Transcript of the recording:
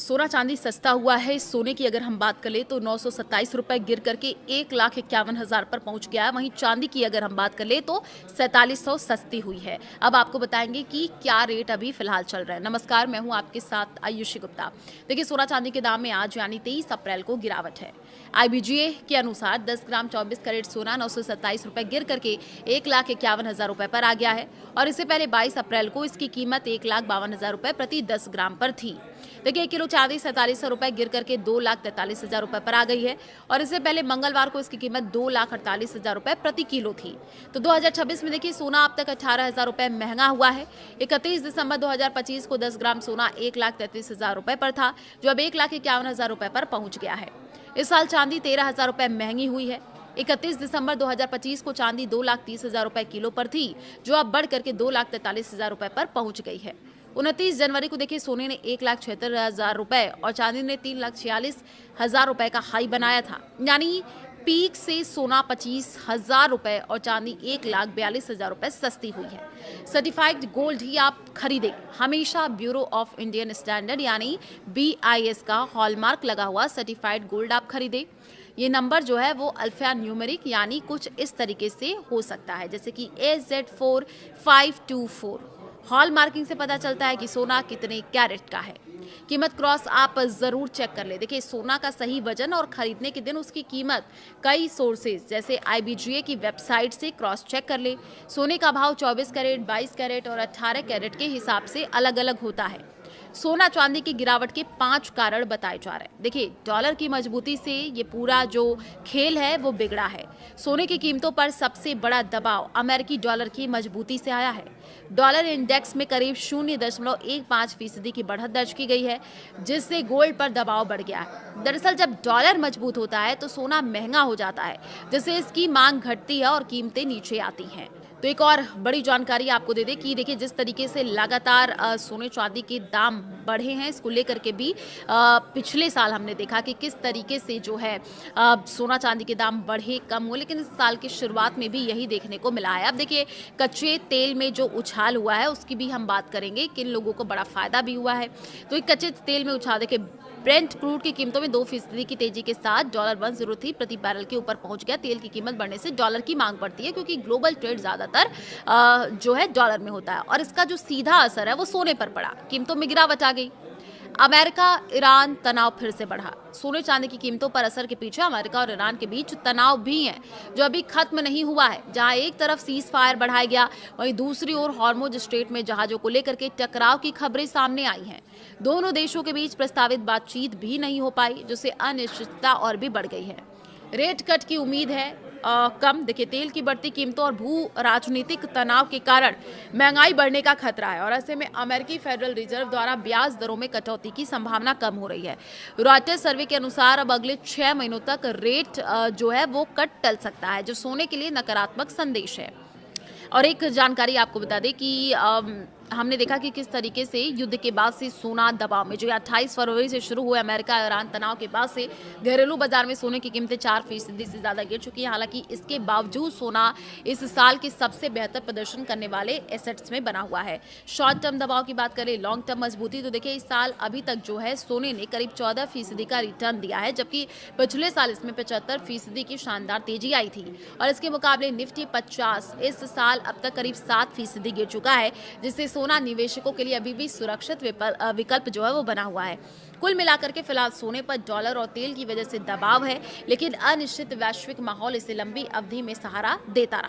सोना चांदी सस्ता हुआ है। सोने की अगर हम बात करें तो 927 रुपए गिर करके 1,51,000 पर पहुंच गया है। वहीं चांदी की अगर हम बात कर ले तो 4700 सस्ती हुई है। अब आपको बताएंगे कि क्या रेट अभी फिलहाल चल रहा है। नमस्कार, मैं हूं आपके साथ आयुषी गुप्ता। देखिए, सोना चांदी के दाम में आज यानी 23 अप्रैल को गिरावट है। IBGA के अनुसार 10 ग्राम 24 कैरेट सोना 927 रुपए गिर करके 1,51,000 रुपए पर आ गया है और इससे पहले 22 अप्रैल को इसकी कीमत 1,52,000 रुपए प्रति 10 ग्राम पर थी। देखिए, 1 किलो चांदी 4700 रुपए गिर करके 2,43,000 रुपए पर आ गई है और इससे पहले मंगलवार को इसकी कीमत 2,48,000 रुपए प्रति किलो थी। तो 2026 में देखिए, सोना अब तक 18,000 रुपए महंगा हुआ है। 31 दिसंबर 2025 को 10 ग्राम सोना 1,33,000 रुपए पर था, जो अब 1,51,000 रुपए पर पहुंच गया है। इस साल चांदी 13,000 रुपए महंगी हुई है। 31 दिसंबर 2025 को चांदी 2,30,000 रुपए किलो पर थी, जो अब बढ़ करके 2,43,000 रुपए पर पहुंच गई है। 29 जनवरी को देखिए, सोने ने 1,76,000 रुपए और चांदी ने 3,46,000 रुपए का हाई बनाया था। यानी पीक से सोना 25,000 रुपए और चांदी 1,42,000 रुपए सस्ती हुई है। सर्टिफाइड गोल्ड ही आप खरीदें। हमेशा ब्यूरो ऑफ इंडियन स्टैंडर्ड यानी BIS का हॉलमार्क लगा हुआ सर्टिफाइड गोल्ड आप खरीदें। ये नंबर जो है वो अल्फा न्यूमेरिक यानी कुछ इस तरीके से हो सकता है, जैसे कि AZ4524। हॉल मार्किंग से पता चलता है कि सोना कितने कैरेट का है। कीमत क्रॉस आप जरूर चेक कर ले। देखिए, सोना का सही वजन और खरीदने के दिन उसकी कीमत कई सोर्सेज जैसे IBGA की वेबसाइट से क्रॉस चेक कर ले। सोने का भाव 24 कैरेट, 22 कैरेट और 18 कैरेट के हिसाब से अलग अलग होता है। सोना चांदी की गिरावट के 5 कारण बताए जा रहे हैं। देखिए, डॉलर की मजबूती से ये पूरा जो खेल है वो बिगड़ा है। सोने की कीमतों पर सबसे बड़ा दबाव अमेरिकी डॉलर की मजबूती से आया है। डॉलर इंडेक्स में करीब 0.15% की बढ़त दर्ज की गई है, जिससे गोल्ड पर दबाव बढ़ गया है। दरअसल जब डॉलर मजबूत होता है तो सोना महंगा हो जाता है, जिससे इसकी मांग घटती है और कीमतें नीचे आती हैं। तो एक और बड़ी जानकारी आपको दे दें कि देखिए, जिस तरीके से लगातार सोने चांदी के दाम बढ़े हैं, इसको लेकर के भी पिछले साल हमने देखा कि किस तरीके से जो है सोना चांदी के दाम बढ़े कम हो, लेकिन इस साल की शुरुआत में भी यही देखने को मिला है। अब देखिए, कच्चे तेल में जो उछाल हुआ है उसकी भी हम बात करेंगे, किन लोगों को बड़ा फायदा भी हुआ है। तो एक कच्चे तेल में उछाल देखिए, ब्रेंट क्रूड की कीमतों में 2% की तेजी के साथ $103 प्रति बैरल के ऊपर पहुंच गया। तेल की कीमत बढ़ने से डॉलर की मांग बढ़ती है, क्योंकि ग्लोबल ट्रेड ज्यादातर जो है डॉलर में होता है और इसका जो सीधा असर है वो सोने पर पड़ा। कीमतों में गिरावट आ गई। अमेरिका ईरान तनाव फिर से बढ़ा। सोने चांदी की कीमतों पर असर के पीछे अमेरिका और ईरान के बीच तनाव भी है, जो अभी खत्म नहीं हुआ है। जहां एक तरफ सीज फायर बढ़ाया गया, वहीं दूसरी ओर हॉर्मुज स्ट्रेट में जहाजों को लेकर के टकराव की खबरें सामने आई हैं। दोनों देशों के बीच प्रस्तावित बातचीत भी नहीं हो पाई, जिससे अनिश्चितता और भी बढ़ गई है। रेट कट की उम्मीद है कम। देखिए, तेल की बढ़ती कीमतों और भू राजनीतिक तनाव के कारण महंगाई बढ़ने का खतरा है और ऐसे में अमेरिकी फेडरल रिजर्व द्वारा ब्याज दरों में कटौती की संभावना कम हो रही है। रॉयटर्स सर्वे के अनुसार अब अगले 6 महीनों तक रेट जो है वो कट टल सकता है, जो सोने के लिए नकारात्मक संदेश है। और एक जानकारी आपको बता दें कि हमने देखा कि किस तरीके से युद्ध के बाद से सोना दबाव में, जो 28 फरवरी से शुरू हुए अमेरिका ईरान तनाव के बाद से घरेलू बाजार में सोने की कीमतें 4% से ज्यादा गिर चुकी हैं। हालांकि इसके बावजूद सोना इस साल के सबसे बेहतर प्रदर्शन करने वाले एसेट्स में बना हुआ है। शॉर्ट टर्म दबाव की बात करें, लॉन्ग टर्म मजबूती, तो देखिए, इस साल अभी तक जो है सोने ने करीब 14% का रिटर्न दिया है, जबकि पिछले साल इसमें 75% की शानदार तेजी आई थी। और इसके मुकाबले निफ्टी 50 इस साल अब तक करीब 7% गिर चुका है, जिससे सोना निवेशकों के लिए अभी भी सुरक्षित विकल्प जो है वो बना हुआ है। कुल मिलाकर के फिलहाल सोने पर डॉलर और तेल की वजह से दबाव है, लेकिन अनिश्चित वैश्विक माहौल इसे लंबी अवधि में सहारा देता रहा।